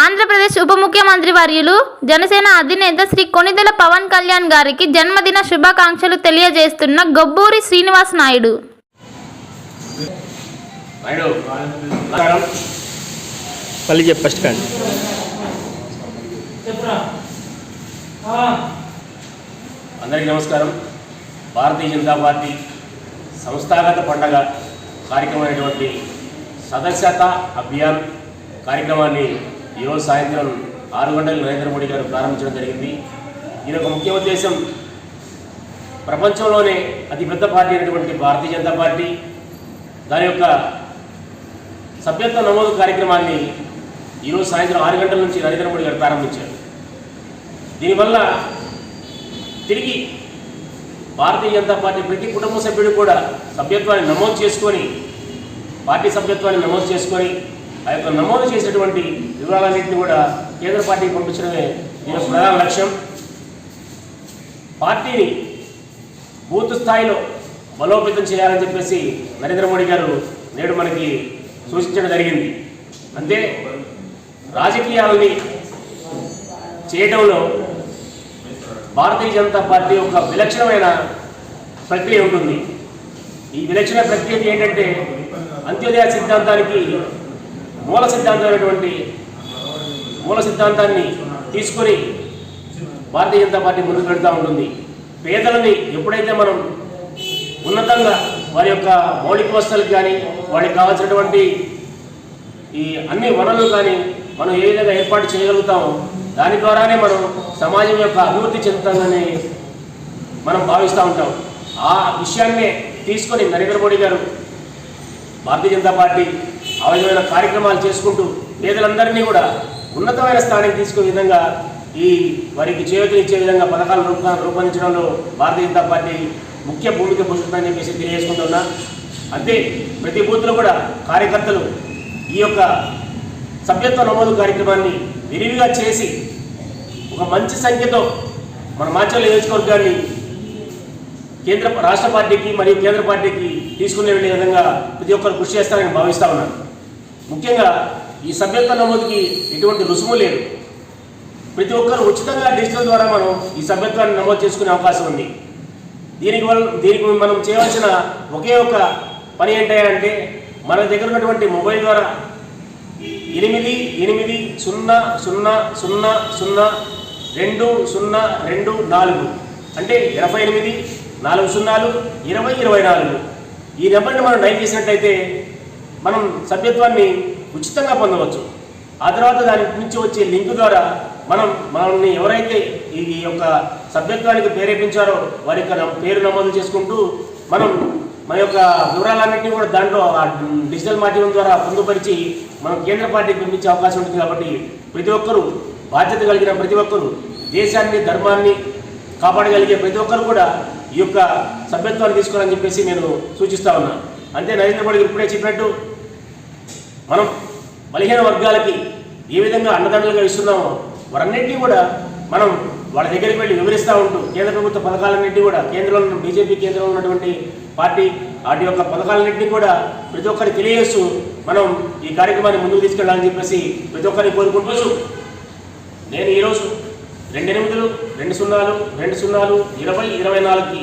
ఆంధ్రప్రదేశ్ ఉప ముఖ్యమంత్రి వర్యులు జనసేన అధినేత శ్రీ కొణిదెల పవన్ కళ్యాణ్ గారికి జన్మదిన శుభాకాంక్షలు తెలియజేస్తున్న గొబ్బూరి శ్రీనివాస్ నాయుడు. అందరికీ నమస్కారం. భారతీయ జనతా పార్టీ సంస్థాగత పండగ కార్యక్రమమైనటువంటి సదస్యత అభియాన్ కార్యక్రమాన్ని ఈరోజు సాయంత్రం 6 గంటలకు నరేంద్ర మోడీ గారు ప్రారంభించడం జరిగింది. దీని యొక్క ముఖ్య ఉద్దేశం ప్రపంచంలోనే అతిపెద్ద పార్టీ అయినటువంటి భారతీయ జనతా పార్టీ దాని యొక్క సభ్యత్వ నమోదు కార్యక్రమాన్ని ఈరోజు సాయంత్రం 6 గంటల నుంచి నరేంద్ర మోడీ గారు ప్రారంభించారు. దీనివల్ల తిరిగి భారతీయ జనతా పార్టీ ప్రతి కుటుంబ సభ్యుడు కూడా సభ్యత్వాన్ని నమోదు చేసుకొని పార్టీ సభ్యత్వాన్ని నమోదు చేసుకొని ఆ యొక్క నమోదు చేసినటువంటి వివరాలన్నింటినీ కూడా కేంద్ర పార్టీకి పంపించడమే దీని ప్రధాన లక్ష్యం. పార్టీని బూత్ స్థాయిలో బలోపేతం చేయాలని చెప్పేసి నరేంద్ర మోడీ గారు నేడు మనకి సూచించడం జరిగింది. అంటే రాజకీయాలని చేయడంలో భారతీయ జనతా పార్టీ ఒక విలక్షణమైన ప్రక్రియ ఉంటుంది. ఈ విలక్షణ ప్రక్రియ ఏంటంటే అంత్యోదయ సిద్ధాంతానికి మూల సిద్ధాంతాన్ని తీసుకొని భారతీయ జనతా పార్టీ ముందుకు వెళ్తూ ఉంటుంది. పేదలని ఎప్పుడైతే మనం ఉన్నతంగా వారి యొక్క మౌలిక వసతులకు కానీ వారికి కావాల్సినటువంటి ఈ అన్ని వనరులు కానీ మనం ఏ విధంగా ఏర్పాటు చేయగలుగుతామో దాని ద్వారానే మనం సమాజం యొక్క అభివృద్ధి చెందుతుందని మనం భావిస్తూ ఉంటాం. ఆ విషయాన్నే తీసుకొని నరేంద్ర మోడీ గారు భారతీయ జనతా పార్టీ ఆ విధమైన కార్యక్రమాలు చేసుకుంటూ పేదలందరినీ కూడా ఉన్నతమైన స్థానానికి తీసుకునే విధంగా ఈ వారికి చేయూతనిచ్చే విధంగా పథకాలు రూపొందించడంలో భారతీయ జనతా పార్టీ ముఖ్య భూమిక పోషిస్తుందని చెప్పేసి తెలియజేసుకుంటున్నా. అంతే ప్రతి బూత్లో కూడా కార్యకర్తలు ఈ యొక్క సభ్యత్వ నమోదు కార్యక్రమాన్ని విరివిగా చేసి ఒక మంచి సంఖ్యతో మన మాచర్ల నియోజకవర్గాన్ని రాష్ట్ర పార్టీకి మరియు కేంద్ర పార్టీకి తీసుకునే వెళ్ళే విధంగా ప్రతి ఒక్కరు కృషి చేస్తారని భావిస్తూ ఉన్నాను. ముఖ్యంగా ఈ సభ్యత్వ నమోదుకి ఎటువంటి రుసుము లేదు. ప్రతి ఒక్కరు ఉచితంగా డిజిటల్ ద్వారా మనం ఈ సభ్యత్వాన్ని నమోదు చేసుకునే అవకాశం ఉంది. దీనికి మనం చేయవలసిన ఒకే ఒక పని ఏంటంటే మన దగ్గర ఉన్నటువంటి మొబైల్ ద్వారా 8800002024 అంటే 88402024 ఈ నెంబర్ని మనం డైల్ చేసినట్లయితే మనం సభ్యత్వాన్ని ఉచితంగా పొందవచ్చు. ఆ తర్వాత దాని నుంచి వచ్చే లింక్ ద్వారా మనల్ని ఎవరైతే ఈ యొక్క సభ్యత్వానికి ప్రేరేపించారో వారి యొక్క పేరు నమోదు చేసుకుంటూ మన యొక్క వివరాలన్నింటినీ కూడా దాంట్లో డిజిటల్ మాధ్యమం ద్వారా పొందుపరిచి మనం కేంద్ర పార్టీకి పంపించే అవకాశం ఉంటుంది. కాబట్టి ప్రతి ఒక్కరూ బాధ్యత కలిగిన ప్రతి ఒక్కరూ దేశాన్ని ధర్మాన్ని కాపాడగలిగే ప్రతి ఒక్కరు కూడా ఈ యొక్క సభ్యత్వాన్ని తీసుకోవాలని చెప్పేసి నేను సూచిస్తా ఉన్నాను. అంతే నరేంద్ర మోడీ ఇప్పుడే చెప్పినట్టు మనం బలహీన వర్గాలకి ఏ విధంగా అండదండలుగా ఇస్తున్నామో వారన్నింటినీ కూడా మనం వాళ్ళ దగ్గరికి వెళ్ళి వివరిస్తూ ఉంటూ కేంద్ర ప్రభుత్వ పథకాలన్నింటినీ కూడా కేంద్రంలో బీజేపీ కేంద్రంలో ఉన్నటువంటి పార్టీ వాటి యొక్క పథకాలన్నింటినీ కూడా ప్రతి ఒక్కరికి తెలియజేస్తూ మనం ఈ కార్యక్రమాన్ని ముందుకు తీసుకెళ్ళాలని చెప్పేసి ప్రతి ఒక్కరిని కోరుకుంటూ నేను ఈరోజు 2820202024కి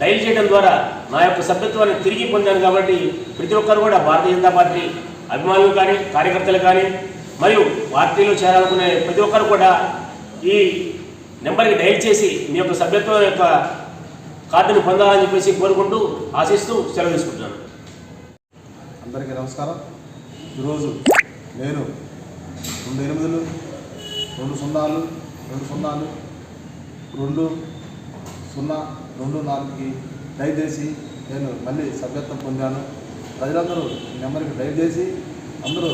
డైల్ చేయడం ద్వారా నా యొక్క సభ్యత్వాన్ని తిరిగి పొందాను. కాబట్టి ప్రతి ఒక్కరు కూడా భారతీయ జనతా పార్టీ అభిమానులు కానీ కార్యకర్తలు కానీ మరియు పార్టీలో చేరాలనుకునే ప్రతి ఒక్కరు కూడా ఈ నెంబర్కి డైల్ చేసి మీ యొక్క సభ్యత్వం యొక్క కార్డును పొందాలని చెప్పేసి కోరుకుంటూ ఆశిస్తూ సెలవు తీసుకుంటున్నాను. అందరికీ నమస్కారం. ఈరోజు నేను 28202024కి డైల్ చేసి నేను మళ్ళీ సభ్యత్వం పొందాను. ప్రజలందరూ ఈ నెంబర్కి డైల్ చేసి అందరూ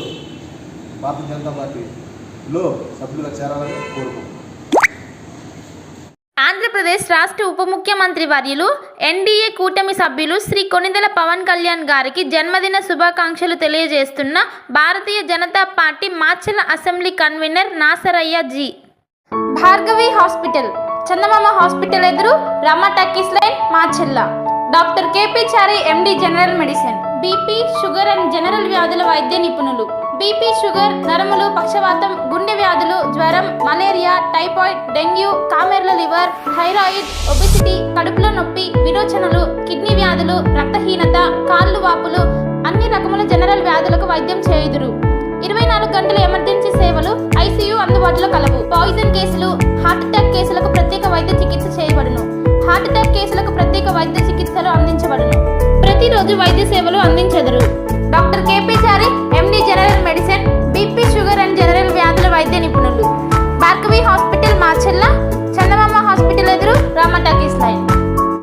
భారతీయ జనతా పార్టీలో సభ్యులుగా చేరాలని కోరుకుంటున్నాను. ఆంధ్రప్రదేశ్ రాష్ట్ర ఉప ముఖ్యమంత్రి వర్యులు ఎన్డీఏ కూటమి సభ్యులు శ్రీ కొణిదెల పవన్ కళ్యాణ్ గారికి జన్మదిన శుభాకాంక్షలు తెలియజేస్తున్న Bharatiya Janata Party Macherla assembly convener Nasaraiah ji. Bhargavi hospital, Chandamama hospital ఎదురు, Rama talkies line, Macherla. Doctor KP Chari MD general medicine, BP, sugar and general వ్యాధుల వైద్య నిపుణులు. బీపీ, షుగర్, నరములు, పక్షవాతం, గుండె వ్యాధులు జ్వరం, మలేరియా, టైఫాయిడ్, డెంగ్యూ, కామెర్ల లివర్, థైరాయిడ్, ఒబెసిటీ, కడుపులో నొప్పి, విరోచనలు, కిడ్నీ వ్యాధులు, రక్తహీనత, కాళ్ళు వాపులు, అన్ని రకముల జనరల్ వ్యాధులకు వైద్యం చేయుదురు. 24 గంటల ఎమర్జెన్సీ సేవలు, ఐసీయూ అందుబాటులో కలవు. పాయిజన్ కేసులు, హార్ట్ అటాక్ కేసులకు ప్రత్యేక వైద్య చికిత్స చేయబడును. హార్ట్ అటాక్ కేసులకు ప్రత్యేక వైద్య చికిత్సలు అందించబడును. ప్రతిరోజు వైద్య సేవలు అందించెదరు. డాక్టర్ కేపీ చారి,